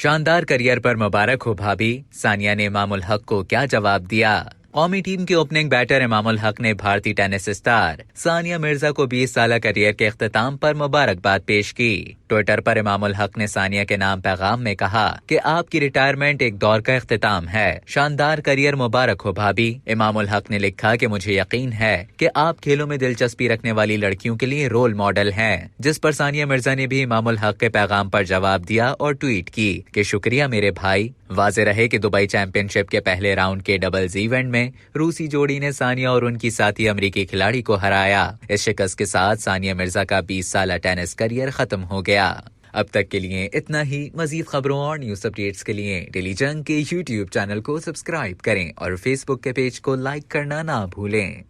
शानदार करियर पर मुबारक हो भाभी। सानिया ने इमामुल हक को क्या जवाब दिया। कौमी टीम के ओपनिंग बैटर इमामुल हक ने भारतीय टेनिस स्टार सानिया मिर्जा को 20 साल करियर के इख्तिताम पर मुबारकबाद पेश की। ट्विटर पर इमामुल हक ने सानिया के नाम पैगाम में कहा कि आपकी रिटायरमेंट एक दौर का इख्तिताम है। शानदार करियर मुबारक हो भाभी। इमामुल हक ने लिखा कि मुझे यकीन है कि आप खेलों में दिलचस्पी रखने वाली लड़कियों के लिए रोल मॉडल हैं। जिस पर सानिया मिर्जा ने भी इमामुल हक के पैगाम पर जवाब दिया और ट्वीट की कि शुक्रिया मेरे भाई। वाज़ेह रहे कि दुबई चैंपियनशिप के पहले राउंड के डबल्स इवेंट में रूसी जोड़ी ने सानिया और उनकी साथी अमेरिकी खिलाड़ी को हराया। इस शिकस्त के साथ सानिया मिर्जा का 20 साल टेनिस करियर खत्म हो गया। अब तक के लिए इतना ही। मजीद खबरों और न्यूज अपडेट्स के लिए डेली जंग के यूट्यूब चैनल को सब्सक्राइब करें और फेसबुक के पेज को लाइक करना ना भूलें।